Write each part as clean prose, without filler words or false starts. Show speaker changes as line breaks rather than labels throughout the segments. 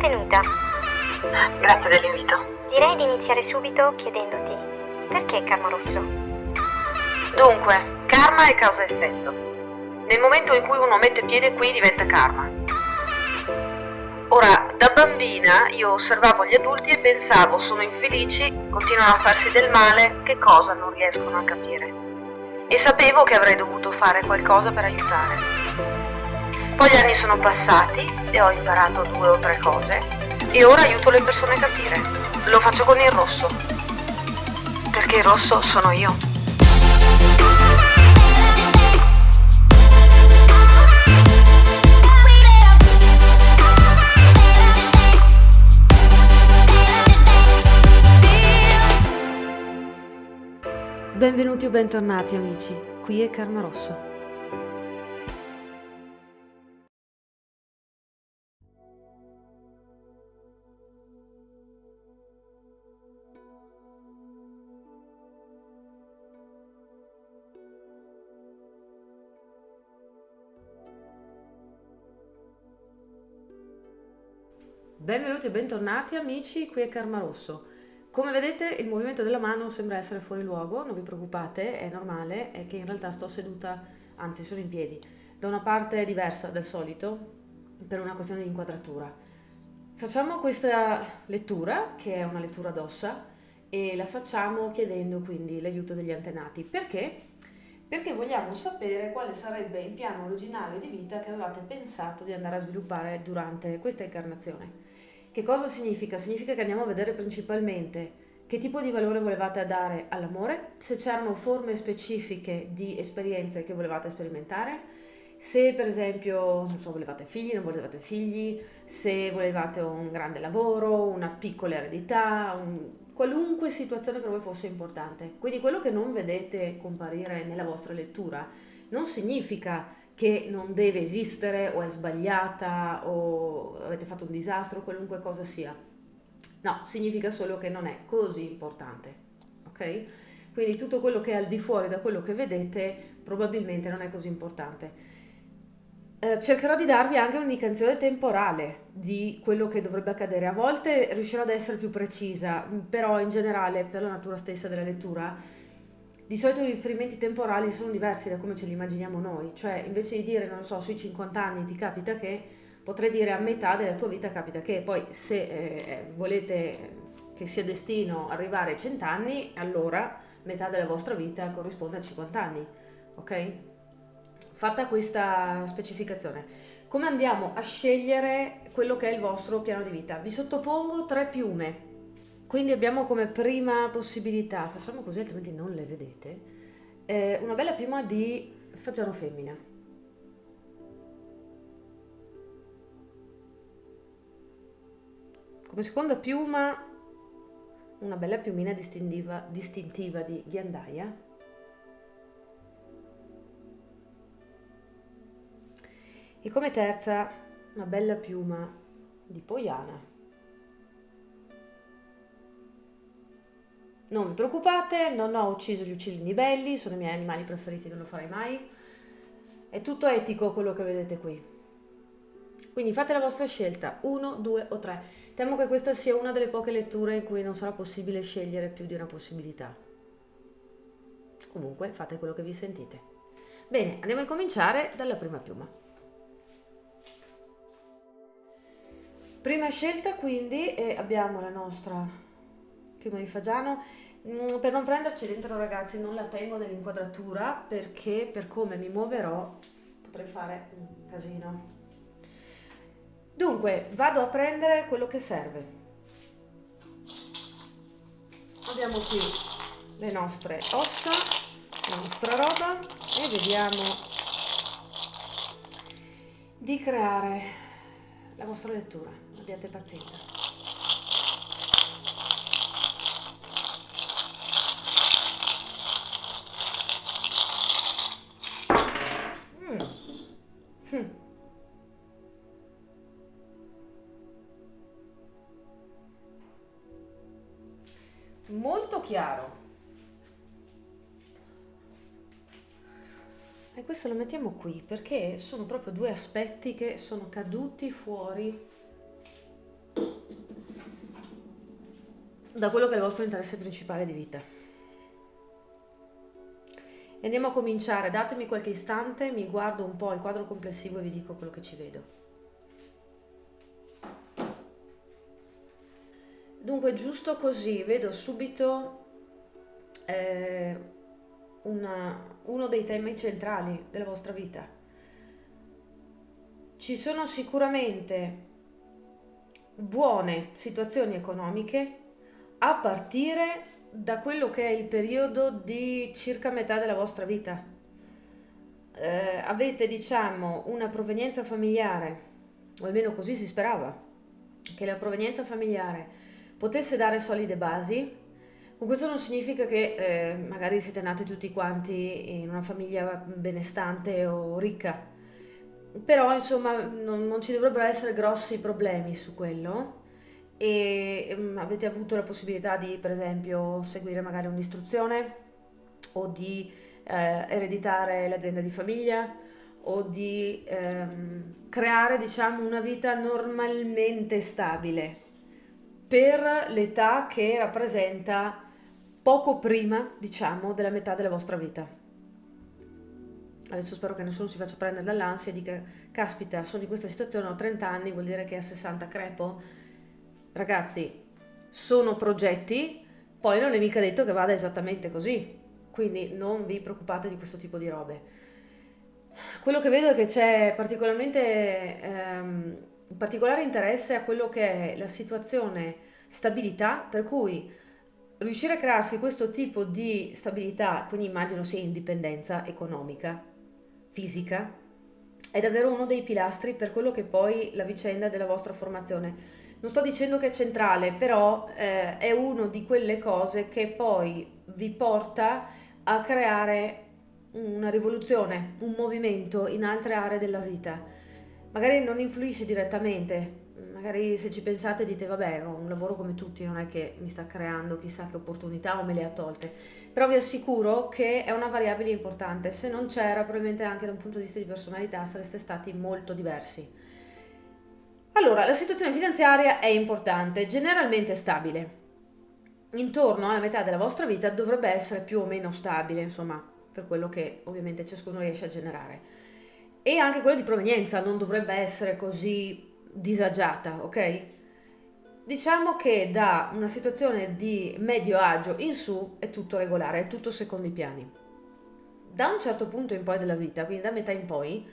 Benvenuta.
Grazie dell'invito.
Direi di iniziare subito chiedendoti perché Karma Rosso?
Dunque, karma è causa e effetto. Nel momento in cui uno mette piede qui diventa karma. Ora, da bambina io osservavo gli adulti e pensavo, sono infelici, continuano a farsi del male, che cosa non riescono a capire. E sapevo che avrei dovuto fare qualcosa per aiutare. Poi gli anni sono passati e ho imparato 2 o 3 cose e ora aiuto le persone a capire. Lo faccio con il rosso. Perché il rosso sono io.
Benvenuti o bentornati amici, qui è Karma Rosso. Benvenuti e bentornati amici, qui è Karma Rosso. Come vedete il movimento della mano sembra essere fuori luogo, non vi preoccupate, è normale, è che in realtà sto seduta, anzi sono in piedi, da una parte diversa dal solito per una questione di inquadratura. Facciamo questa lettura, che è una lettura d'ossa, e la facciamo chiedendo quindi l'aiuto degli antenati. Perché? Perché vogliamo sapere quale sarebbe il piano originario di vita che avevate pensato di andare a sviluppare durante questa incarnazione. Che cosa significa? Significa che andiamo a vedere principalmente che tipo di valore volevate dare all'amore, se c'erano forme specifiche di esperienze che volevate sperimentare, se per esempio, non so, volevate figli, non volevate figli, se volevate un grande lavoro, una piccola eredità, qualunque situazione per voi fosse importante. Quindi quello che non vedete comparire nella vostra lettura non significa che non deve esistere o è sbagliata o avete fatto un disastro, qualunque cosa sia. No, significa solo che non è così importante, ok? Quindi tutto quello che è al di fuori da quello che vedete probabilmente non è così importante. Cercherò di darvi anche un'indicazione temporale di quello che dovrebbe accadere. A volte riuscirò ad essere più precisa, però in generale, per la natura stessa della lettura, di solito i riferimenti temporali sono diversi da come ce li immaginiamo noi. Cioè, invece di dire, non lo so, sui 50 anni ti capita che, potrei dire a metà della tua vita capita che. Poi, se volete che sia destino arrivare ai 100 anni, allora metà della vostra vita corrisponde a 50 anni, ok? Fatta questa specificazione, come andiamo a scegliere quello che è il vostro piano di vita? Vi sottopongo 3 piume, quindi abbiamo come prima possibilità, facciamo così altrimenti non le vedete, una bella piuma di fagiano femmina. Come seconda piuma una bella piumina distintiva di ghiandaia. E come terza una bella piuma di poiana. Non vi preoccupate, non ho ucciso gli uccellini belli, sono i miei animali preferiti, non lo farei mai. È tutto etico quello che vedete qui. Quindi fate la vostra scelta, 1, 2 o 3. Temo che questa sia una delle poche letture in cui non sarà possibile scegliere più di una possibilità. Comunque fate quello che vi sentite. Bene, andiamo a cominciare dalla prima piuma. Prima scelta quindi, e abbiamo la nostra piuma di fagiano. Per non prenderci dentro ragazzi non la tengo nell'inquadratura perché per come mi muoverò potrei fare un casino. Dunque vado a prendere quello che serve. Abbiamo qui le nostre ossa, la nostra roba e vediamo di creare la vostra lettura. Abbiate pazienza. Molto chiaro. E questo lo mettiamo qui perché sono proprio 2 aspetti che sono caduti fuori da quello che è il vostro interesse principale di vita. E andiamo a cominciare, datemi qualche istante, mi guardo un po' il quadro complessivo e vi dico quello che ci vedo. Dunque, giusto così, vedo subito uno dei temi centrali della vostra vita. Ci sono sicuramente buone situazioni economiche a partire da quello che è il periodo di circa metà della vostra vita. Avete, diciamo, una provenienza familiare, o almeno così si sperava, che la provenienza familiare potesse dare solide basi. Con questo non significa che magari siete nati tutti quanti in una famiglia benestante o ricca, però insomma non ci dovrebbero essere grossi problemi su quello e avete avuto la possibilità di, per esempio, seguire magari un'istruzione o di ereditare l'azienda di famiglia o di creare, diciamo, una vita normalmente stabile per l'età che rappresenta poco prima, diciamo, della metà della vostra vita. Adesso spero che nessuno si faccia prendere dall'ansia e dica, caspita, sono in questa situazione, ho 30 anni, vuol dire che a 60 crepo? Ragazzi, sono progetti, poi non è mica detto che vada esattamente così, quindi non vi preoccupate di questo tipo di robe. Quello che vedo è che c'è particolare interesse a quello che è la situazione stabilità, per cui riuscire a crearsi questo tipo di stabilità, quindi immagino sia indipendenza economica, fisica, è davvero uno dei pilastri per quello che è poi la vicenda della vostra formazione. Non sto dicendo che è centrale, però è una di quelle cose che poi vi porta a creare una rivoluzione, un movimento in altre aree della vita. Magari non influisce direttamente, magari se ci pensate dite vabbè, ho un lavoro come tutti, non è che mi sta creando chissà che opportunità o me le ha tolte, però vi assicuro che è una variabile importante. Se non c'era, probabilmente anche da un punto di vista di personalità sareste stati molto diversi. Allora, la situazione finanziaria è importante, generalmente stabile. Intorno alla metà della vostra vita dovrebbe essere più o meno stabile, insomma, per quello che ovviamente ciascuno riesce a generare. E anche quella di provenienza non dovrebbe essere così disagiata, ok? Diciamo che da una situazione di medio agio in su è tutto regolare, è tutto secondo i piani. Da un certo punto in poi della vita, quindi da metà in poi,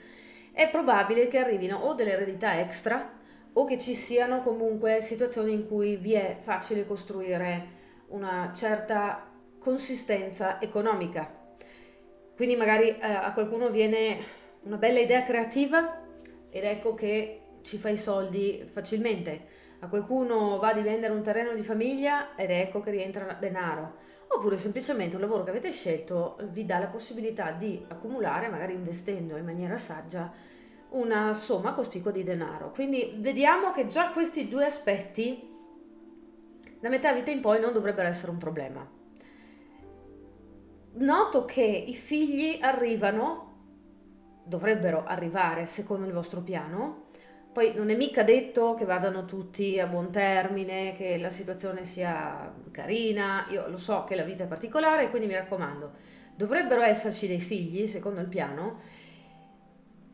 è probabile che arrivino o delle eredità extra o che ci siano comunque situazioni in cui vi è facile costruire una certa consistenza economica. Quindi magari a qualcuno viene una bella idea creativa ed ecco che ci fa i soldi facilmente. A qualcuno va di vendere un terreno di famiglia ed ecco che rientra denaro. Oppure semplicemente un lavoro che avete scelto vi dà la possibilità di accumulare, magari investendo in maniera saggia, una somma cospicua di denaro. Quindi vediamo che già questi due aspetti da metà vita in poi non dovrebbero essere un problema. Noto che i figli dovrebbero arrivare secondo il vostro piano. Poi non è mica detto che vadano tutti a buon termine, che la situazione sia carina. Io lo so che la vita è particolare, quindi mi raccomando, dovrebbero esserci dei figli secondo il piano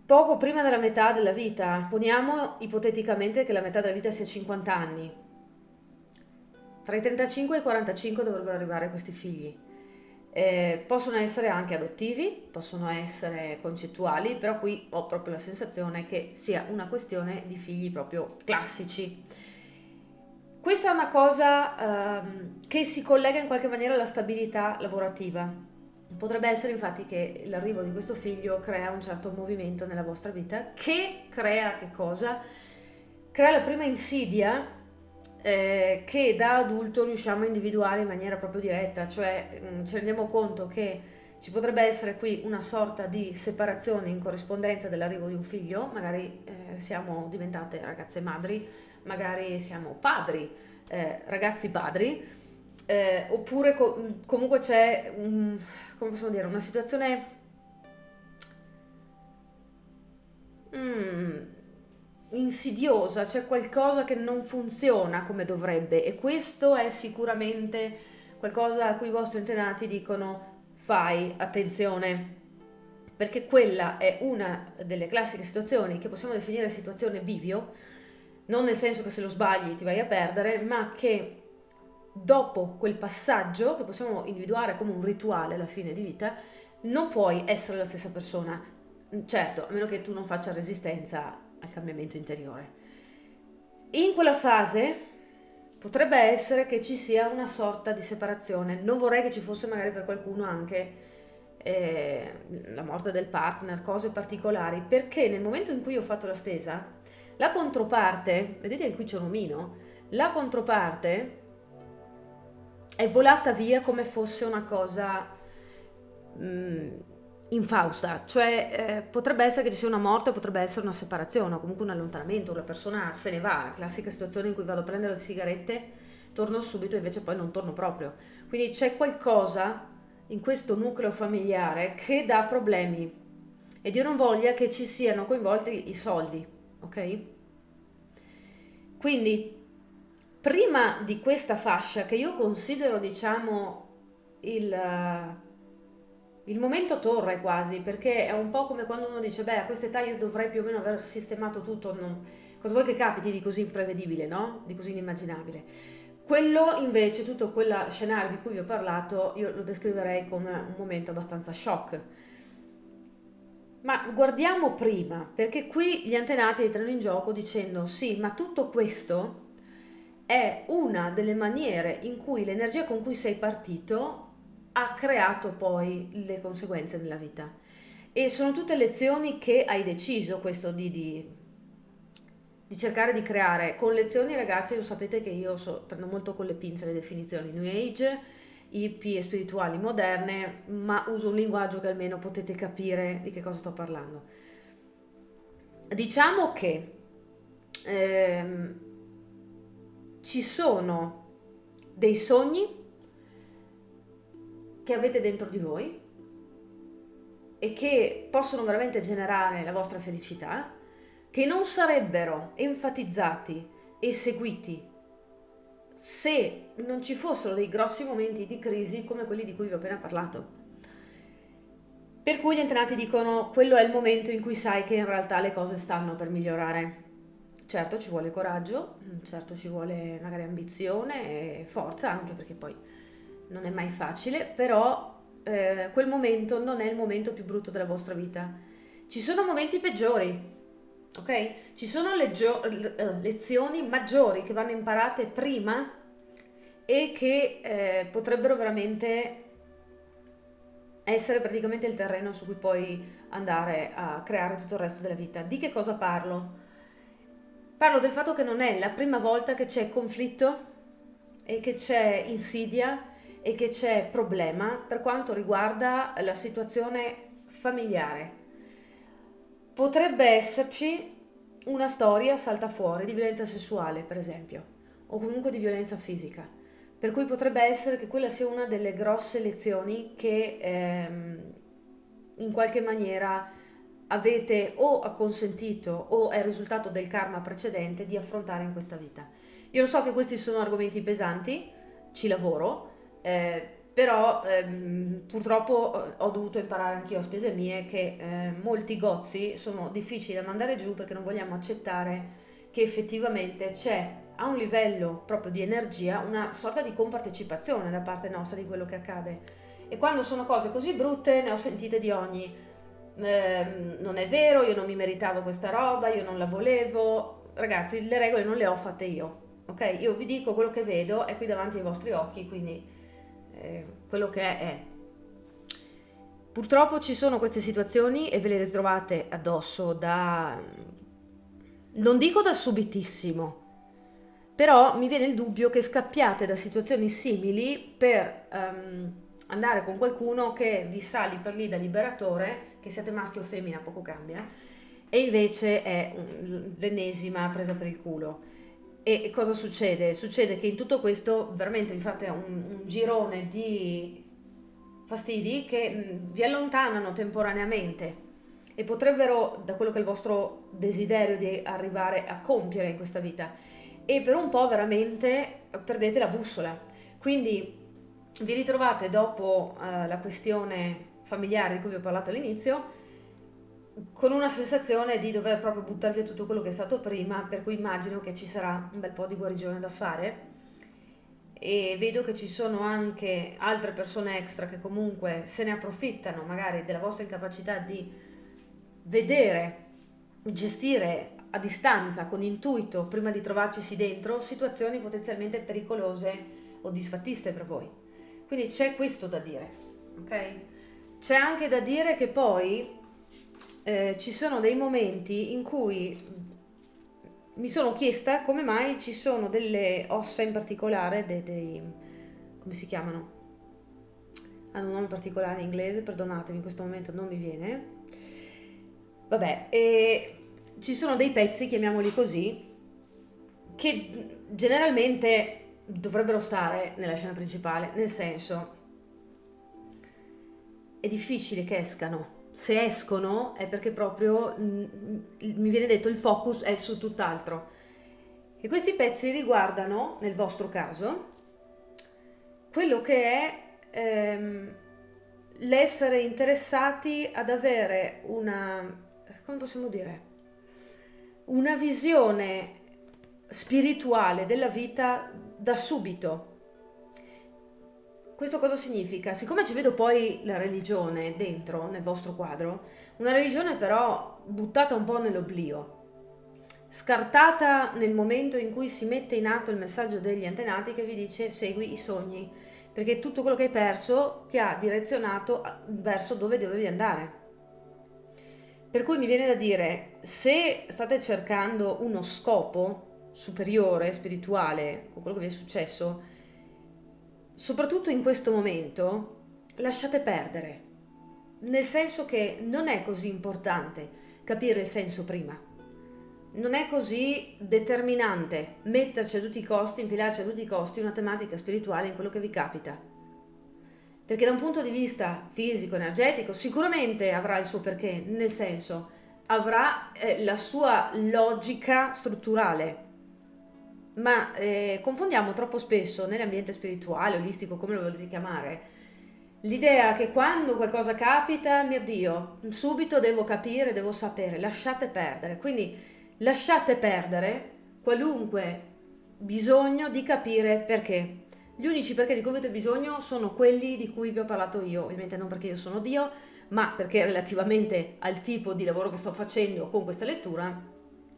poco prima della metà della vita. Poniamo ipoteticamente che la metà della vita sia 50 anni. Tra i 35 e i 45 dovrebbero arrivare questi figli. Possono essere anche adottivi, possono essere concettuali, però qui ho proprio la sensazione che sia una questione di figli proprio classici. Questa è una cosa che si collega in qualche maniera alla stabilità lavorativa. Potrebbe essere infatti che l'arrivo di questo figlio crea un certo movimento nella vostra vita che crea che cosa? Crea la prima insidia che da adulto riusciamo a individuare in maniera proprio diretta, cioè ci rendiamo conto che ci potrebbe essere qui una sorta di separazione in corrispondenza dell'arrivo di un figlio, magari siamo diventate ragazze madri, magari siamo padri, ragazzi padri, oppure comunque c'è come possiamo dire, una situazione in insidiosa, c'è qualcosa che non funziona come dovrebbe, e questo è sicuramente qualcosa a cui i vostri antenati dicono: fai attenzione, perché quella è una delle classiche situazioni che possiamo definire situazione bivio, non nel senso che se lo sbagli ti vai a perdere, ma che dopo quel passaggio, che possiamo individuare come un rituale alla fine di vita, non puoi essere la stessa persona. Certo, a meno che tu non faccia resistenza al cambiamento interiore. In quella fase potrebbe essere che ci sia una sorta di separazione. Non vorrei che ci fosse magari per qualcuno anche la morte del partner, cose particolari, perché nel momento in cui ho fatto la stesa, la controparte, vedete che qui c'è un omino, la controparte è volata via come fosse una cosa infausta, cioè potrebbe essere che ci sia una morte, potrebbe essere una separazione o comunque un allontanamento, la persona se ne va, la classica situazione in cui vado a prendere le sigarette, torno subito e invece poi non torno proprio. Quindi c'è qualcosa in questo nucleo familiare che dà problemi, ed io non voglia che ci siano coinvolti i soldi, ok? Quindi prima di questa fascia, che io considero, diciamo, il momento torre quasi, perché è un po' come quando uno dice: beh, a questa età io dovrei più o meno aver sistemato tutto. Cosa vuoi che capiti di così imprevedibile, no? Di così inimmaginabile. Quello invece, tutto quel scenario di cui vi ho parlato, io lo descriverei come un momento abbastanza shock. Ma guardiamo prima, perché qui gli antenati entrano in gioco dicendo: sì, ma tutto questo è una delle maniere in cui l'energia con cui sei partito ha creato poi le conseguenze nella vita. E sono tutte lezioni che hai deciso questo di cercare di creare. Con lezioni, ragazzi, lo sapete che io prendo molto con le pinze le definizioni New Age, hippie e spirituali moderne, ma uso un linguaggio che almeno potete capire di che cosa sto parlando. Diciamo che ci sono dei sogni che avete dentro di voi e che possono veramente generare la vostra felicità, che non sarebbero enfatizzati e seguiti se non ci fossero dei grossi momenti di crisi come quelli di cui vi ho appena parlato. Per cui gli antenati dicono: quello è il momento in cui sai che in realtà le cose stanno per migliorare. Certo ci vuole coraggio, certo ci vuole magari ambizione e forza, anche perché poi non è mai facile, però quel momento non è il momento più brutto della vostra vita. Ci sono momenti peggiori, ok? Ci sono lezioni maggiori che vanno imparate prima e che potrebbero veramente essere praticamente il terreno su cui poi andare a creare tutto il resto della vita. Di che cosa parlo? Parlo del fatto che non è la prima volta che c'è conflitto e che c'è insidia e che c'è problema per quanto riguarda la situazione familiare. Potrebbe esserci una storia, salta fuori, di violenza sessuale, per esempio, o comunque di violenza fisica, per cui potrebbe essere che quella sia una delle grosse lezioni che in qualche maniera avete o acconsentito o è il risultato del karma precedente di affrontare in questa vita. Io lo so che questi sono argomenti pesanti, ci lavoro, però purtroppo ho dovuto imparare anch'io a spese mie che molti gozzi sono difficili da mandare giù, perché non vogliamo accettare che effettivamente c'è a un livello proprio di energia una sorta di compartecipazione da parte nostra di quello che accade. E quando sono cose così brutte ne ho sentite di ogni. Non è vero, io non mi meritavo questa roba, io non la volevo. Ragazzi, le regole non le ho fatte io, ok? Io vi dico quello che vedo, è qui davanti ai vostri occhi, quindi quello che è. Purtroppo ci sono queste situazioni e ve le ritrovate addosso non dico da subitissimo, però mi viene il dubbio che scappiate da situazioni simili per andare con qualcuno che vi sa lì per lì da liberatore, che siate maschio o femmina poco cambia, e invece è l'ennesima presa per il culo. E cosa succede? Succede che in tutto questo veramente vi fate un girone di fastidi che vi allontanano temporaneamente e potrebbero, da quello che è il vostro desiderio di arrivare a compiere in questa vita, e per un po' veramente perdete la bussola. Quindi vi ritrovate dopo la questione familiare di cui vi ho parlato all'inizio, con una sensazione di dover proprio buttare via tutto quello che è stato prima, per cui immagino che ci sarà un bel po' di guarigione da fare. E vedo che ci sono anche altre persone extra che comunque se ne approfittano magari della vostra incapacità di vedere, gestire a distanza, con intuito, prima di trovarcisi dentro situazioni potenzialmente pericolose o disfattiste per voi. Quindi c'è questo da dire, ok? C'è anche da dire che poi ci sono dei momenti in cui mi sono chiesta come mai ci sono delle ossa in particolare, come si chiamano? Hanno un nome particolare in inglese, perdonatemi, in questo momento non mi viene. Vabbè, ci sono dei pezzi, chiamiamoli così, che generalmente dovrebbero stare nella scena principale, nel senso, è difficile che escano. Se escono è perché proprio mi viene detto il focus è su tutt'altro. E questi pezzi riguardano, nel vostro caso, quello che è l'essere interessati ad avere come possiamo dire, una visione spirituale della vita da subito. Questo cosa significa? Siccome ci vedo poi la religione dentro, nel vostro quadro, una religione però buttata un po' nell'oblio, scartata nel momento in cui si mette in atto il messaggio degli antenati che vi dice segui i sogni, perché tutto quello che hai perso ti ha direzionato verso dove dovevi andare. Per cui mi viene da dire, se state cercando uno scopo superiore, spirituale, con quello che vi è successo, soprattutto in questo momento, lasciate perdere, nel senso che non è così importante capire il senso prima, non è così determinante metterci a tutti i costi, infilarci a tutti i costi una tematica spirituale in quello che vi capita, perché da un punto di vista fisico, energetico, sicuramente avrà il suo perché, nel senso, avrà la sua logica strutturale. Ma confondiamo troppo spesso nell'ambiente spirituale, olistico, come lo volete chiamare, l'idea che quando qualcosa capita, mio Dio, subito devo capire, devo sapere, lasciate perdere. Quindi lasciate perdere qualunque bisogno di capire perché. Gli unici perché di cui avete bisogno sono quelli di cui vi ho parlato io, ovviamente non perché io sono Dio, ma perché relativamente al tipo di lavoro che sto facendo con questa lettura,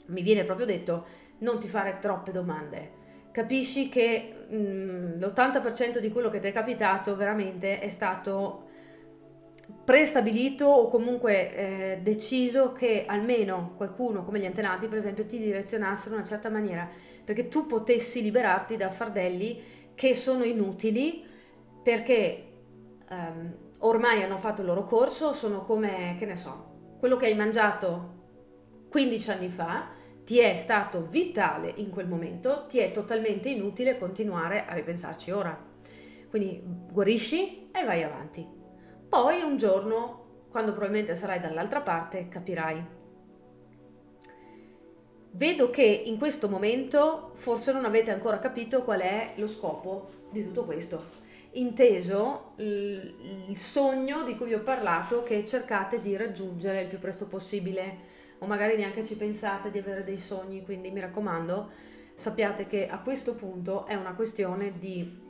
mi viene proprio detto non ti fare troppe domande. Capisci che l'80% di quello che ti è capitato veramente è stato prestabilito o comunque deciso che almeno qualcuno come gli antenati per esempio ti direzionassero in una certa maniera perché tu potessi liberarti da fardelli che sono inutili perché ormai hanno fatto il loro corso, sono come, che ne so, quello che hai mangiato 15 anni fa ti è stato vitale in quel momento, ti è totalmente inutile continuare a ripensarci ora. Quindi guarisci e vai avanti. Poi un giorno, quando probabilmente sarai dall'altra parte, capirai. Vedo che in questo momento forse non avete ancora capito qual è lo scopo di tutto questo. Inteso il sogno di cui vi ho parlato che cercate di raggiungere il più presto possibile o magari neanche ci pensate di avere dei sogni, quindi mi raccomando, sappiate che a questo punto è una questione di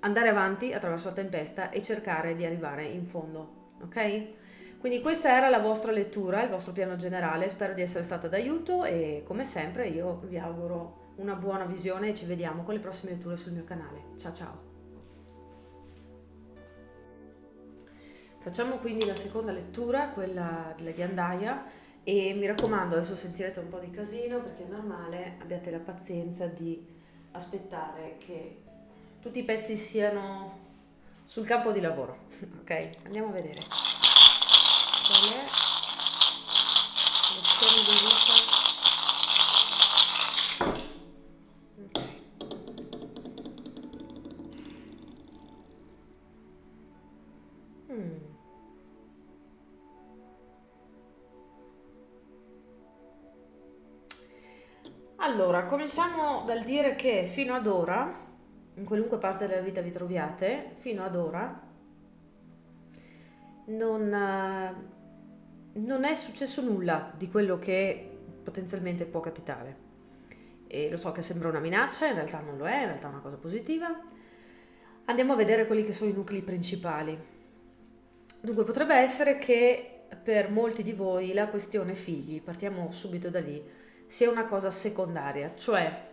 andare avanti attraverso la tempesta e cercare di arrivare in fondo, ok? Quindi questa era la vostra lettura, il vostro piano generale, spero di essere stata d'aiuto e come sempre io vi auguro una buona visione e ci vediamo con le prossime letture sul mio canale. Ciao ciao! Facciamo quindi la seconda lettura, quella della ghiandaia, e mi raccomando, adesso sentirete un po' di casino perché è normale, abbiate la pazienza di aspettare che tutti i pezzi siano sul campo di lavoro. Ok, andiamo a vedere qual è lo schema di vita. Ok. Allora, cominciamo dal dire che fino ad ora, in qualunque parte della vita vi troviate, fino ad ora non, non è successo nulla di quello che potenzialmente può capitare. E lo so che sembra una minaccia, in realtà non lo è, in realtà è una cosa positiva. Andiamo a vedere quelli che sono i nuclei principali. Dunque, potrebbe essere che per molti di voi la questione figli, partiamo subito da lì, sia una cosa secondaria, cioè,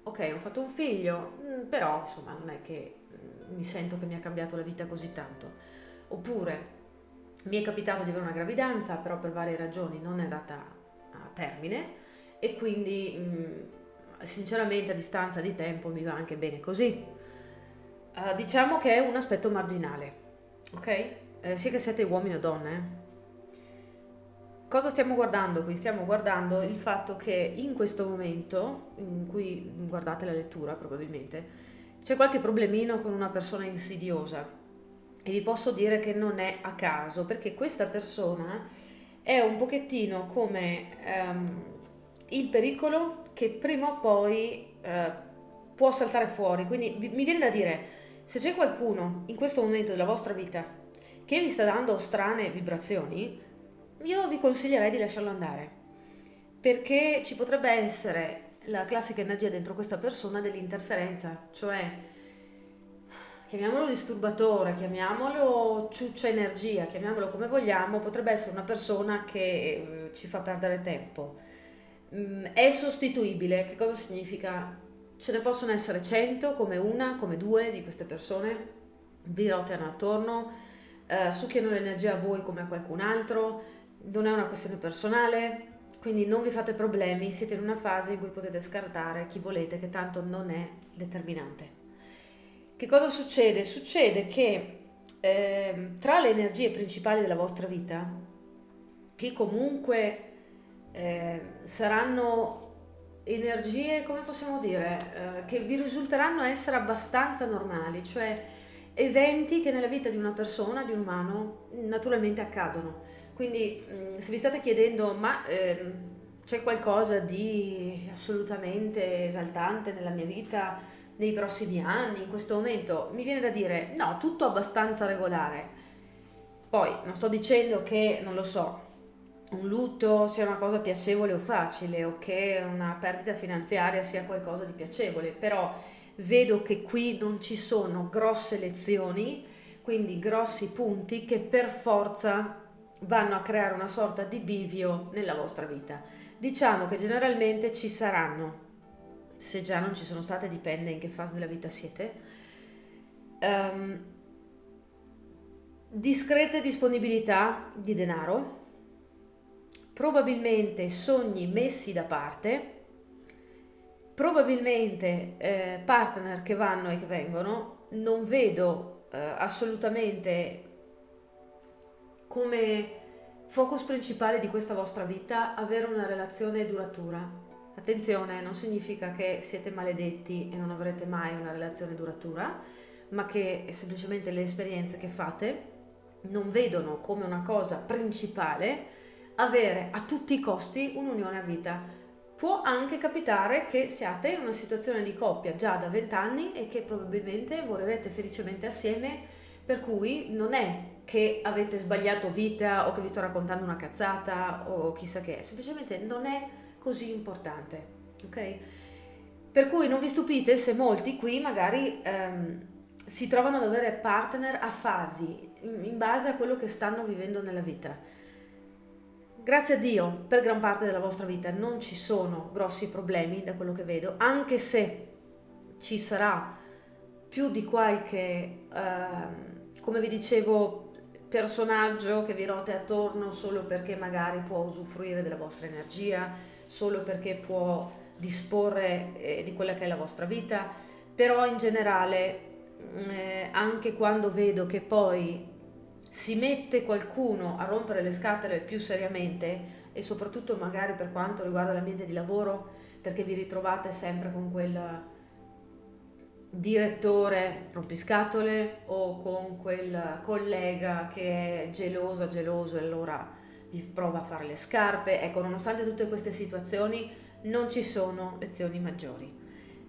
ok, ho fatto un figlio, però insomma non è che mi sento che mi ha cambiato la vita così tanto. Oppure mi è capitato di avere una gravidanza, però per varie ragioni non è andata a termine e quindi sinceramente a distanza di tempo mi va anche bene così. Diciamo che è un aspetto marginale, ok? Sia che siete uomini o donne. Cosa stiamo guardando qui? Stiamo guardando il fatto che in questo momento, in cui guardate la lettura probabilmente, c'è qualche problemino con una persona insidiosa e vi posso dire che non è a caso, perché questa persona è un pochettino come il pericolo che prima o poi può saltare fuori. Quindi mi viene da dire, se c'è qualcuno in questo momento della vostra vita che vi sta dando strane vibrazioni, io vi consiglierei di lasciarlo andare, perché ci potrebbe essere la classica energia dentro questa persona dell'interferenza, cioè chiamiamolo disturbatore, chiamiamolo ciuccia energia, chiamiamolo come vogliamo, potrebbe essere una persona che ci fa perdere tempo. È sostituibile, che cosa significa? Ce ne possono essere 100, come una, come due di queste persone, vi roteano attorno, succhiano l'energia a voi come a qualcun altro, non è una questione personale, quindi non vi fate problemi, siete in una fase in cui potete scartare chi volete, che tanto non è determinante. Che cosa succede? Succede che tra le energie principali della vostra vita, che comunque saranno energie, come possiamo dire, che vi risulteranno essere abbastanza normali, cioè eventi che nella vita di una persona, di un umano, naturalmente accadono. Quindi se vi state chiedendo, ma c'è qualcosa di assolutamente esaltante nella mia vita nei prossimi anni, in questo momento, mi viene da dire no, tutto abbastanza regolare. Poi non sto dicendo che, non lo so, un lutto sia una cosa piacevole o facile o che una perdita finanziaria sia qualcosa di piacevole, però vedo che qui non ci sono grosse lezioni, quindi grossi punti che per forza vanno a creare una sorta di bivio nella vostra vita. Diciamo che generalmente ci saranno, se già non ci sono state, dipende in che fase della vita siete, ehm, discrete disponibilità di denaro, probabilmente sogni messi da parte, probabilmente partner che vanno e che vengono. Non vedo assolutamente come focus principale di questa vostra vita avere una relazione duratura. Attenzione, non significa che siete maledetti e non avrete mai una relazione duratura, ma che semplicemente le esperienze che fate non vedono come una cosa principale avere a tutti i costi un'unione a vita. Può anche capitare che siate in una situazione di coppia già da 20 anni e che probabilmente morirete felicemente assieme, per cui non è che avete sbagliato vita o che vi sto raccontando una cazzata o chissà che, semplicemente non è così importante, ok? Per cui non vi stupite se molti qui magari si trovano ad avere partner a fasi, in base a quello che stanno vivendo nella vita. Grazie a Dio, per gran parte della vostra vita non ci sono grossi problemi, da quello che vedo, anche se ci sarà più di qualche, come vi dicevo, personaggio che vi rote attorno solo perché magari può usufruire della vostra energia, solo perché può disporre di quella che è la vostra vita, però in generale anche quando vedo che poi si mette qualcuno a rompere le scatole più seriamente, e soprattutto magari per quanto riguarda l'ambiente di lavoro, perché vi ritrovate sempre con quel direttore rompiscatole o con quel collega che è geloso e allora vi prova a fare le scarpe. Ecco, nonostante tutte queste situazioni, non ci sono lezioni maggiori.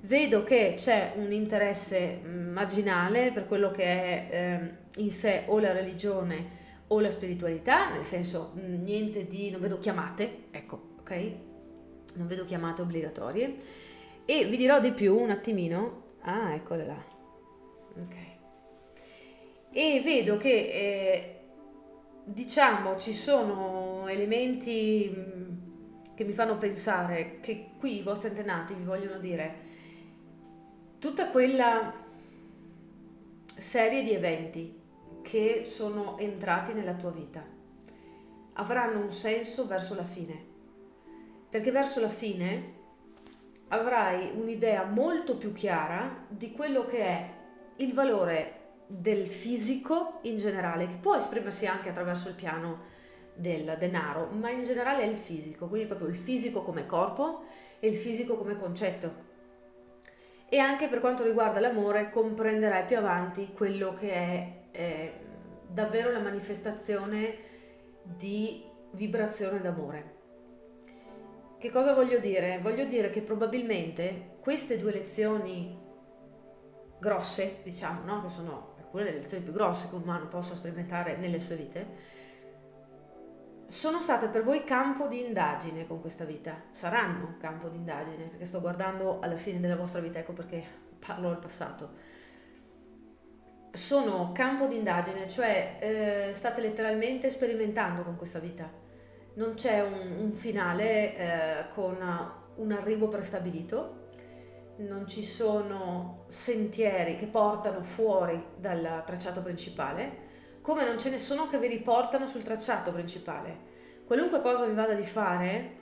Vedo che c'è un interesse marginale per quello che è in sé o la religione o la spiritualità, nel senso niente di, non vedo chiamate, ecco, ok? Non vedo chiamate obbligatorie. E vi dirò di più un attimino. Ah, eccole là. Ok. E vedo che diciamo ci sono elementi che mi fanno pensare che qui i vostri antenati vi vogliono dire tutta quella serie di eventi che sono entrati nella tua vita avranno un senso verso la fine, perché verso la fine avrai un'idea molto più chiara di quello che è il valore del fisico in generale, che può esprimersi anche attraverso il piano del denaro, ma in generale è il fisico, quindi proprio il fisico come corpo e il fisico come concetto. E anche per quanto riguarda l'amore comprenderai più avanti quello che è davvero la manifestazione di vibrazione d'amore. Che cosa voglio dire? Voglio dire che probabilmente queste due lezioni grosse, diciamo, no? Che sono alcune delle lezioni più grosse che un umano possa sperimentare nelle sue vite, sono state per voi campo di indagine con questa vita, saranno campo di indagine, perché sto guardando alla fine della vostra vita, ecco perché parlo al passato. Sono campo di indagine, cioè state letteralmente sperimentando con questa vita. Non c'è un finale con un arrivo prestabilito, non ci sono sentieri che portano fuori dal tracciato principale, come non ce ne sono che vi riportano sul tracciato principale. Qualunque cosa vi vada di fare,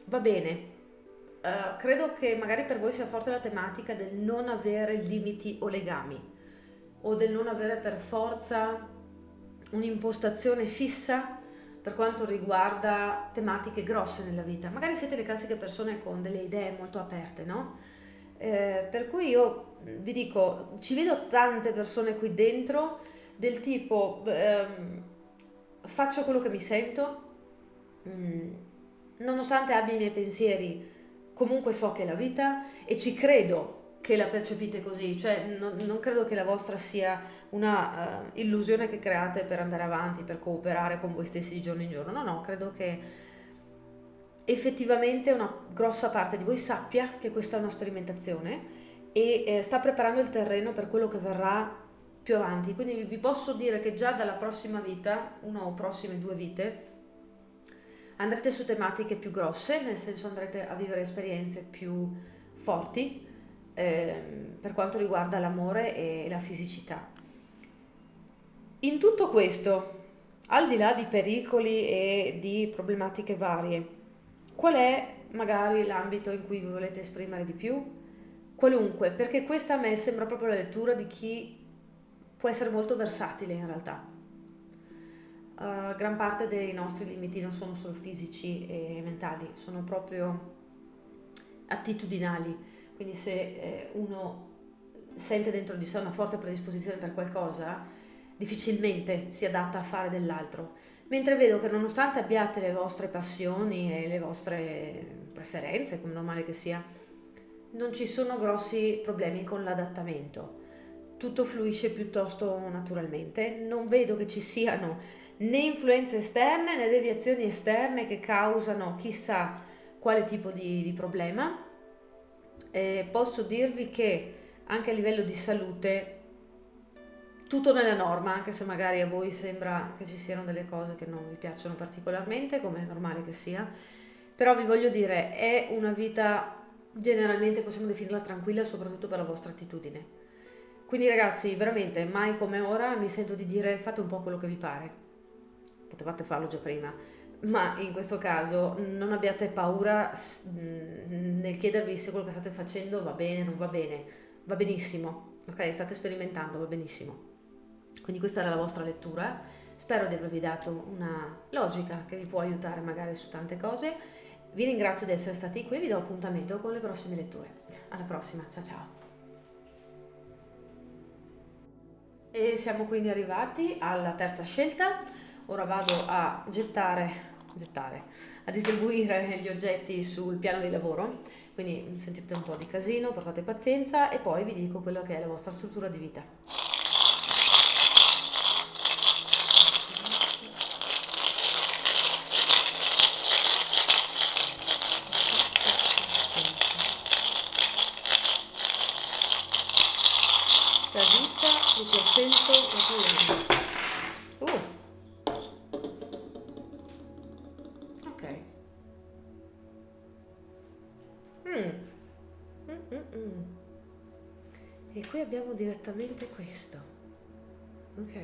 va bene. Credo che magari per voi sia forte la tematica del non avere limiti o legami, o del non avere per forza un'impostazione fissa per quanto riguarda tematiche grosse nella vita. Magari siete le classiche persone con delle idee molto aperte, no? Per cui io vi dico, ci vedo tante persone qui dentro del tipo faccio quello che mi sento, nonostante abbia i miei pensieri, comunque so che è la vita e ci credo che la percepite così, cioè non credo che la vostra sia una illusione che create per andare avanti, per cooperare con voi stessi di giorno in giorno, no, credo che effettivamente una grossa parte di voi sappia che questa è una sperimentazione e sta preparando il terreno per quello che verrà più avanti. Quindi vi posso dire che già dalla prossima vita, una o prossime 2 vite, andrete su tematiche più grosse, nel senso andrete a vivere esperienze più forti per quanto riguarda l'amore e la fisicità. In tutto questo, al di là di pericoli e di problematiche varie, qual è magari l'ambito in cui vi volete esprimere di più? Qualunque, perché questa a me sembra proprio la lettura di chi può essere molto versatile in realtà. Gran parte dei nostri limiti non sono solo fisici e mentali, sono proprio attitudinali. Quindi se uno sente dentro di sé una forte predisposizione per qualcosa, difficilmente si adatta a fare dell'altro. Mentre vedo che nonostante abbiate le vostre passioni e le vostre preferenze, come normale che sia, non ci sono grossi problemi con l'adattamento. Tutto fluisce piuttosto naturalmente. Non vedo che ci siano né influenze esterne né deviazioni esterne che causano chissà quale tipo di problema. Posso dirvi che anche a livello di salute tutto nella norma, anche se magari a voi sembra che ci siano delle cose che non vi piacciono particolarmente, come è normale che sia, però vi voglio dire, è una vita generalmente possiamo definirla tranquilla, soprattutto per la vostra attitudine. Quindi ragazzi, veramente mai come ora mi sento di dire fate un po' quello che vi pare. Potevate farlo già prima, ma in questo caso non abbiate paura nel chiedervi se quello che state facendo va bene, non va bene, va benissimo, ok? State sperimentando, va benissimo. Quindi questa era la vostra lettura, spero di avervi dato una logica che vi può aiutare magari su tante cose. Vi ringrazio di essere stati qui e vi do appuntamento con le prossime letture. Alla prossima, ciao ciao! E siamo quindi arrivati alla terza scelta. Ora vado a gettare gettare, a distribuire gli oggetti sul piano di lavoro, quindi sentirete un po' di casino, portate pazienza e poi vi dico quello che è la vostra struttura di vita. La vita, il tuo senso, la tua ok. Mm. Mm, mm, mm. E qui abbiamo direttamente questo. Ok.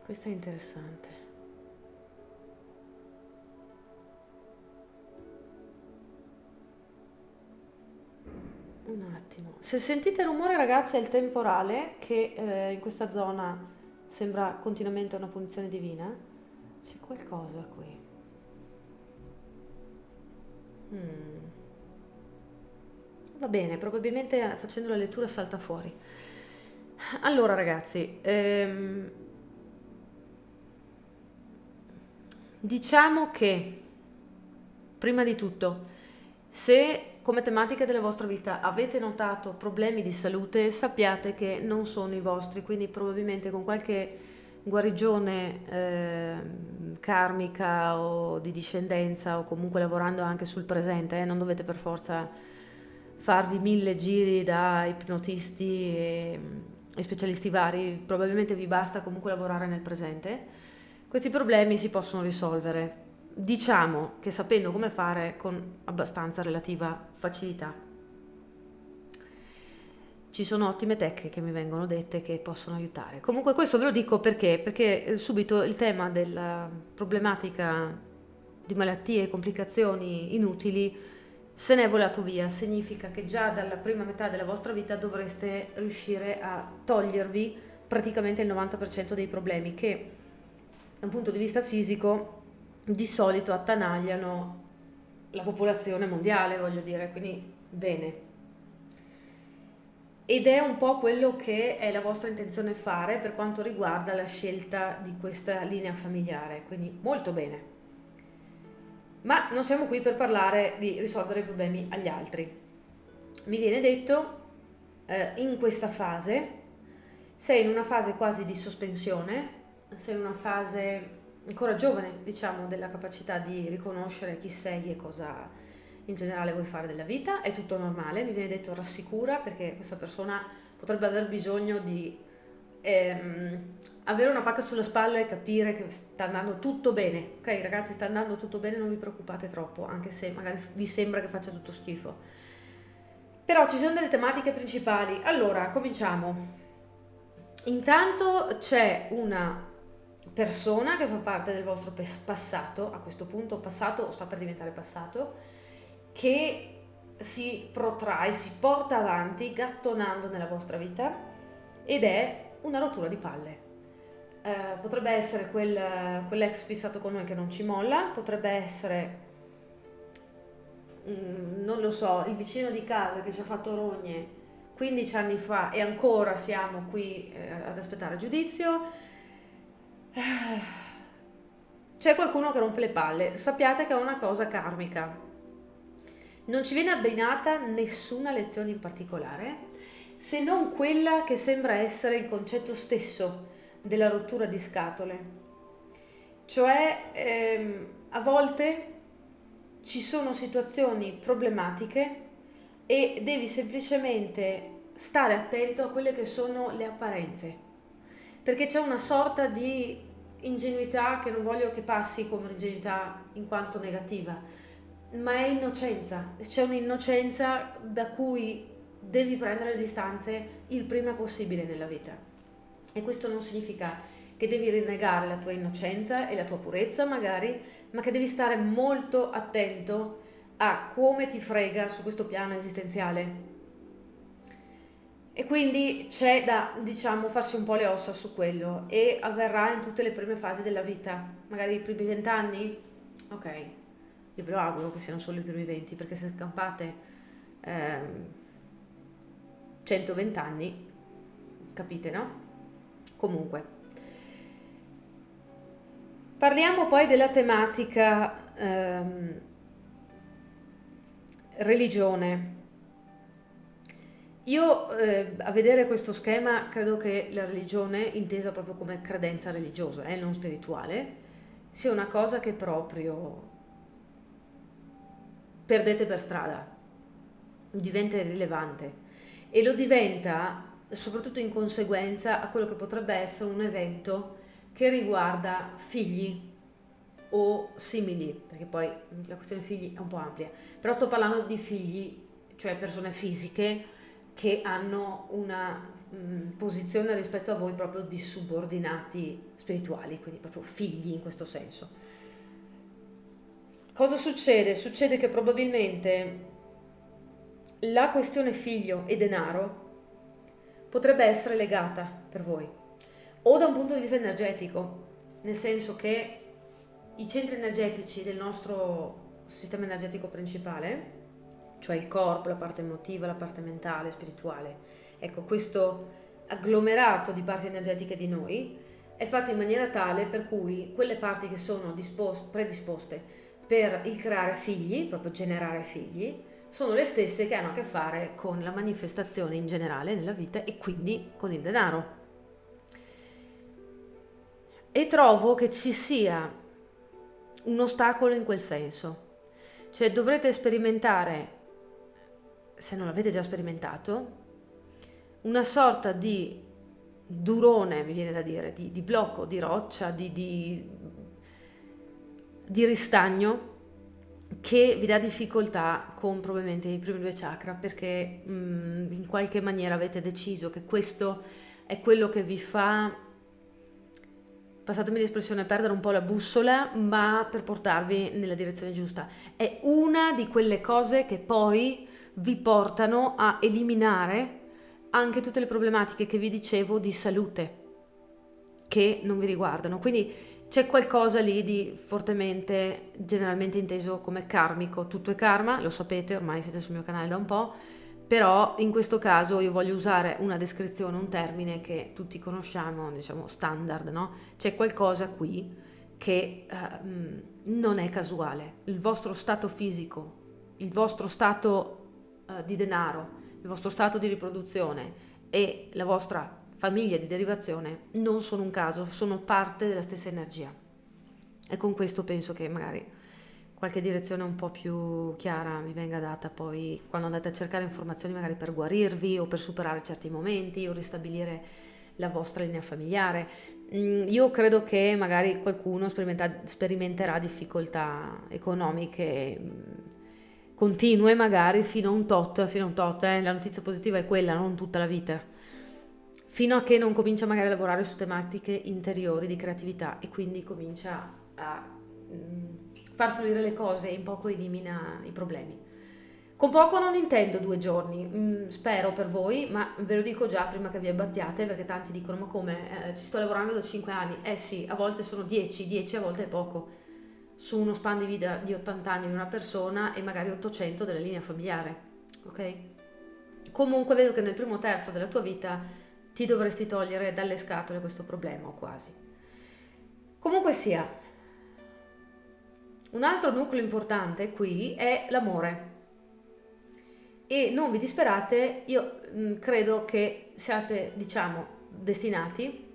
Questo è interessante. Un attimo. Se sentite rumore, ragazzi, è il temporale che in questa zona sembra continuamente una punizione divina. C'è qualcosa qui. Mm. Va bene, probabilmente facendo la lettura salta fuori. Allora, ragazzi, diciamo che prima di tutto, se come tematica della vostra vita avete notato problemi di salute, sappiate che non sono i vostri, quindi probabilmente con qualche guarigione karmica o di discendenza o comunque lavorando anche sul presente, non dovete per forza farvi 1000 giri da ipnotisti e specialisti vari, probabilmente vi basta comunque lavorare nel presente. Questi problemi si possono risolvere, diciamo che sapendo come fare con abbastanza relativa facilità. Ci sono ottime tecniche che mi vengono dette che possono aiutare. Comunque questo ve lo dico perché subito il tema della problematica di malattie e complicazioni inutili se ne è volato via. Significa che già dalla prima metà della vostra vita dovreste riuscire a togliervi praticamente il 90% dei problemi che da un punto di vista fisico di solito attanagliano la popolazione mondiale, voglio dire, quindi bene. Ed è un po' quello che è la vostra intenzione fare per quanto riguarda la scelta di questa linea familiare, quindi molto bene. Ma non siamo qui per parlare di risolvere i problemi agli altri. Mi viene detto, in questa fase, sei in una fase quasi di sospensione, sei in una fase ancora giovane, diciamo, della capacità di riconoscere chi sei e cosa in generale vuoi fare della vita, è tutto normale, mi viene detto rassicura perché questa persona potrebbe aver bisogno di avere una pacca sulla spalla e capire che sta andando tutto bene. Ok ragazzi, sta andando tutto bene, non vi preoccupate troppo, anche se magari vi sembra che faccia tutto schifo. Però ci sono delle tematiche principali. Allora, cominciamo. Intanto c'è una persona che fa parte del vostro passato, a questo punto passato o sta per diventare passato, che si protrae, si porta avanti gattonando nella vostra vita ed è una rottura di palle. Potrebbe essere quell'ex fissato con noi che non ci molla, potrebbe essere, non lo so, il vicino di casa che ci ha fatto rogne 15 anni fa e ancora siamo qui ad aspettare giudizio. C'è qualcuno che rompe le palle, sappiate che è una cosa karmica. Non ci viene abbinata nessuna lezione in particolare, se non quella che sembra essere il concetto stesso della rottura di scatole. Cioè, a volte ci sono situazioni problematiche e devi semplicemente stare attento a quelle che sono le apparenze, perché c'è una sorta di ingenuità che non voglio che passi come ingenuità in quanto negativa, ma è innocenza, c'è un'innocenza da cui devi prendere le distanze il prima possibile nella vita. E questo non significa che devi rinnegare la tua innocenza e la tua purezza magari, ma che devi stare molto attento a come ti frega su questo piano esistenziale. E quindi c'è da, diciamo, farsi un po' le ossa su quello e avverrà in tutte le prime fasi della vita, magari i primi 20 anni, ok, io ve lo auguro che siano solo i primi 20, perché se scampate 120 anni capite, no? Comunque, parliamo poi della tematica religione. Io a vedere questo schema credo che la religione, intesa proprio come credenza religiosa, non spirituale, sia una cosa che proprio perdete per strada, diventa irrilevante e lo diventa soprattutto in conseguenza a quello che potrebbe essere un evento che riguarda figli o simili, perché poi la questione figli è un po' ampia, però sto parlando di figli, cioè persone fisiche che hanno una posizione rispetto a voi proprio di subordinati spirituali, quindi proprio figli in questo senso. Cosa succede? Succede che probabilmente la questione figlio e denaro potrebbe essere legata per voi, o da un punto di vista energetico, nel senso che i centri energetici del nostro sistema energetico principale, cioè il corpo, la parte emotiva, la parte mentale, spirituale, ecco, questo agglomerato di parti energetiche di noi è fatto in maniera tale per cui quelle parti che sono predisposte per il creare figli, proprio generare figli, sono le stesse che hanno a che fare con la manifestazione in generale nella vita e quindi con il denaro. E trovo che ci sia un ostacolo in quel senso, cioè dovrete sperimentare, se non l'avete già sperimentato, una sorta di durone, mi viene da dire, di blocco, di roccia, di ristagno che vi dà difficoltà con probabilmente i primi due chakra, perché in qualche maniera avete deciso che questo è quello che vi fa, passatemi l'espressione, perdere un po' la bussola, ma per portarvi nella direzione giusta. È una di quelle cose che poi vi portano a eliminare anche tutte le problematiche che vi dicevo di salute che non vi riguardano. Quindi c'è qualcosa lì di fortemente, generalmente inteso come karmico. Tutto è karma, lo sapete, ormai siete sul mio canale da un po', però in questo caso io voglio usare una descrizione, un termine che tutti conosciamo, diciamo standard, no? C'è qualcosa qui che non è casuale. Il vostro stato fisico, il vostro stato di denaro, il vostro stato di riproduzione e la vostra famiglia di derivazione non sono un caso, sono parte della stessa energia. E con questo penso che magari qualche direzione un po' più chiara vi venga data poi quando andate a cercare informazioni magari per guarirvi o per superare certi momenti o ristabilire la vostra linea familiare. Io credo che magari qualcuno sperimenterà difficoltà economiche continue magari fino a un tot, la notizia positiva è quella, non tutta la vita, fino a che non comincia magari a lavorare su tematiche interiori di creatività e quindi comincia a far fluire le cose e in poco elimina i problemi. Con poco non intendo 2 giorni, spero per voi, ma ve lo dico già prima che vi abbattiate, perché tanti dicono ma come, ci sto lavorando da 5 anni, sì, a volte sono 10 a volte è poco, su uno span di vita di 80 anni di una persona e magari 800 della linea familiare, ok? Comunque vedo che nel primo terzo della tua vita ti dovresti togliere dalle scatole questo problema o quasi. Comunque sia, un altro nucleo importante qui è l'amore. E non vi disperate, io credo che siate, diciamo, destinati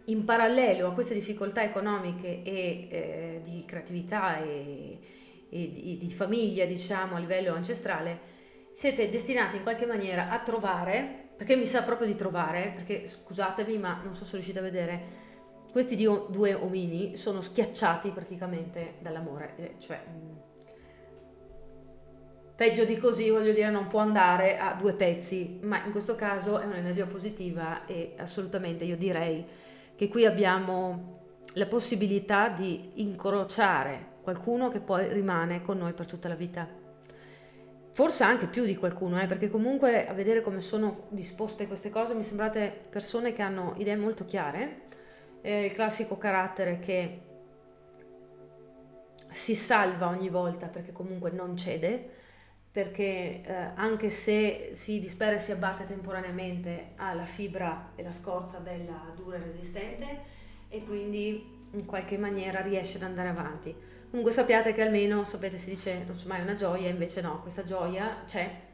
in parallelo a queste difficoltà economiche e di creatività e di famiglia, diciamo, a livello ancestrale, siete destinati in qualche maniera a trovare, perché mi sa proprio di trovare, perché scusatemi ma non so se riuscite a vedere, questi due omini sono schiacciati praticamente dall'amore, cioè peggio di così, voglio dire, non può andare a 2 pezzi, ma in questo caso è un'energia positiva e assolutamente io direi che qui abbiamo la possibilità di incrociare qualcuno che poi rimane con noi per tutta la vita. Forse anche più di qualcuno, perché comunque a vedere come sono disposte queste cose mi sembrate persone che hanno idee molto chiare, il classico carattere che si salva ogni volta perché comunque non cede, perché anche se si dispera e si abbatte temporaneamente, ha la fibra e la scorza bella dura e resistente, e quindi in qualche maniera riesce ad andare avanti. Comunque sappiate che almeno, sapete, si dice non c'è mai una gioia, invece no, questa gioia c'è,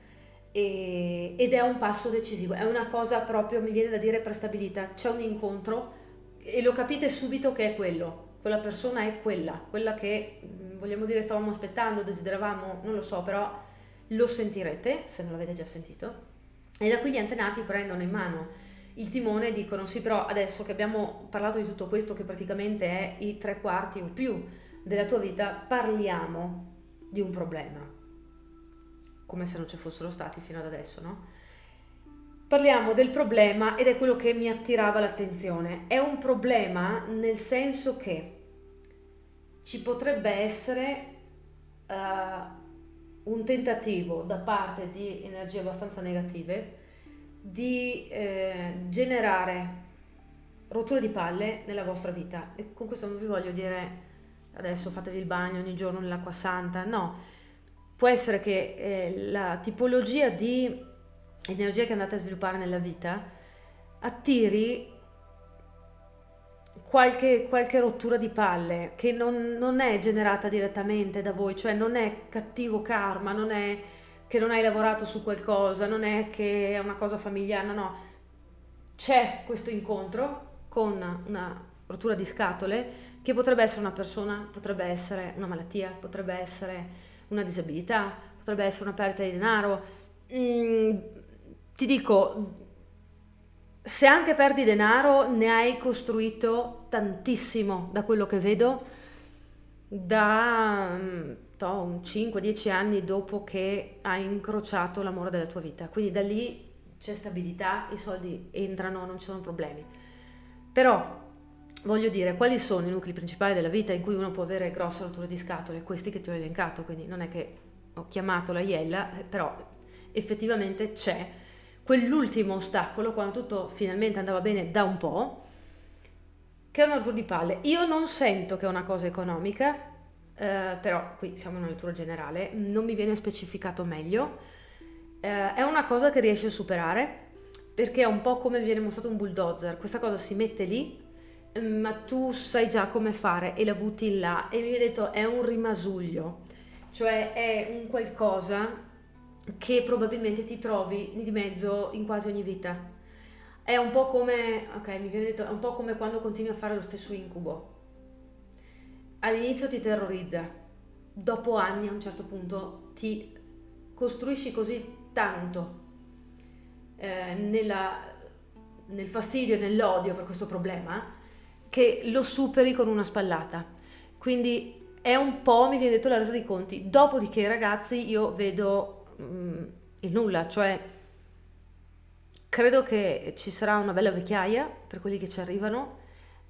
ed è un passo decisivo, è una cosa proprio, mi viene da dire, prestabilita. C'è un incontro e lo capite subito che è quello, quella persona è quella che vogliamo dire stavamo aspettando, desideravamo, non lo so, però lo sentirete se non l'avete già sentito, e da qui gli antenati prendono in mano il timone e dicono: sì, però adesso che abbiamo parlato di tutto questo, che praticamente è i 3/4 o più della tua vita, parliamo di un problema, come se non ci fossero stati fino ad adesso, no? Parliamo del problema, ed è quello che mi attirava l'attenzione. È un problema nel senso che ci potrebbe essere un tentativo da parte di energie abbastanza negative di generare rotture di palle nella vostra vita. E con questo non vi voglio dire adesso fatevi il bagno ogni giorno nell'acqua santa, no. Può essere che la tipologia di energia che andate a sviluppare nella vita attiri qualche rottura di palle che non è generata direttamente da voi, cioè non è cattivo karma, non è che non hai lavorato su qualcosa, non è che è una cosa familiare, no. C'è questo incontro con una rottura di scatole che potrebbe essere una persona, potrebbe essere una malattia, potrebbe essere una disabilità, potrebbe essere una perdita di denaro. Ti dico, se anche perdi denaro, ne hai costruito tantissimo, da quello che vedo, da un 5-10 anni dopo che hai incrociato l'amore della tua vita. Quindi da lì c'è stabilità, i soldi entrano, non ci sono problemi. Però voglio dire, quali sono i nuclei principali della vita in cui uno può avere grosse rotture di scatole? Questi che ti ho elencato, quindi non è che ho chiamato la iella, però effettivamente c'è quell'ultimo ostacolo, quando tutto finalmente andava bene da un po', che è una rottura di palle. Io non sento che è una cosa economica, però qui siamo in una lettura generale, non mi viene specificato meglio. È una cosa che riesci a superare, perché è un po' come viene mostrato un bulldozer. Questa cosa si mette lì, ma tu sai già come fare e la butti in là, e mi viene detto è un rimasuglio, cioè è un qualcosa che probabilmente ti trovi di mezzo in quasi ogni vita. È un po' come, ok, mi viene detto, è un po' come quando continui a fare lo stesso incubo. All'inizio ti terrorizza, dopo anni a un certo punto ti costruisci così tanto nel fastidio e nell'odio per questo problema che lo superi con una spallata. Quindi è un po', mi viene detto, la resa dei conti. Dopodiché, ragazzi, io vedo il nulla, cioè credo che ci sarà una bella vecchiaia per quelli che ci arrivano,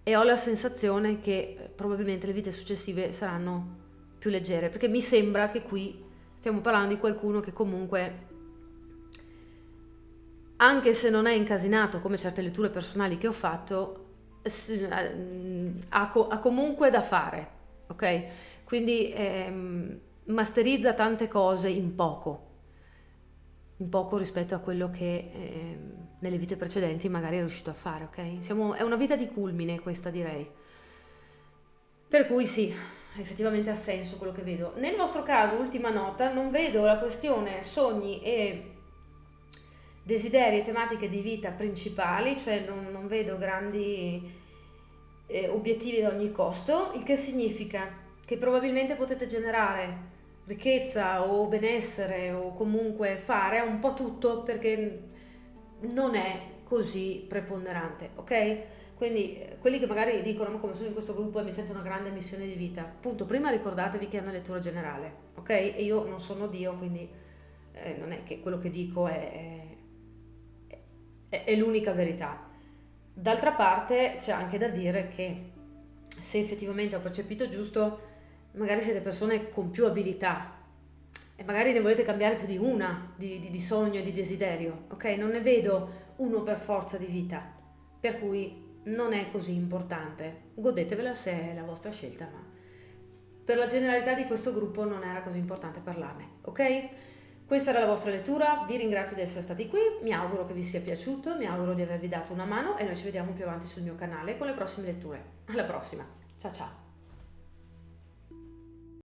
e ho la sensazione che probabilmente le vite successive saranno più leggere, perché mi sembra che qui stiamo parlando di qualcuno che comunque, anche se non è incasinato come certe letture personali che ho fatto, ha comunque da fare, ok? Quindi masterizza tante cose in poco rispetto a quello che nelle vite precedenti magari è riuscito a fare, ok? È una vita di culmine questa, direi. Per cui sì, effettivamente ha senso quello che vedo. Nel vostro caso, ultima nota, non vedo la questione sogni e desideri e tematiche di vita principali, cioè non vedo grandi obiettivi ad ogni costo, il che significa che probabilmente potete generare ricchezza o benessere o comunque fare un po' tutto, perché non è così preponderante, ok? Quindi quelli che magari dicono: ma come sono in questo gruppo e mi sento una grande missione di vita, appunto, prima ricordatevi che è una lettura generale, ok? E io non sono Dio, quindi non è che quello che dico è l'unica verità. D'altra parte c'è anche da dire che, se effettivamente ho percepito giusto, magari siete persone con più abilità e magari ne volete cambiare più di una di sogno e di desiderio, ok? Non ne vedo uno per forza di vita, per cui non è così importante. Godetevela se è la vostra scelta, ma per la generalità di questo gruppo non era così importante parlarne, ok? Questa era la vostra lettura, vi ringrazio di essere stati qui, mi auguro che vi sia piaciuto, mi auguro di avervi dato una mano e noi ci vediamo più avanti sul mio canale con le prossime letture. Alla prossima, ciao ciao!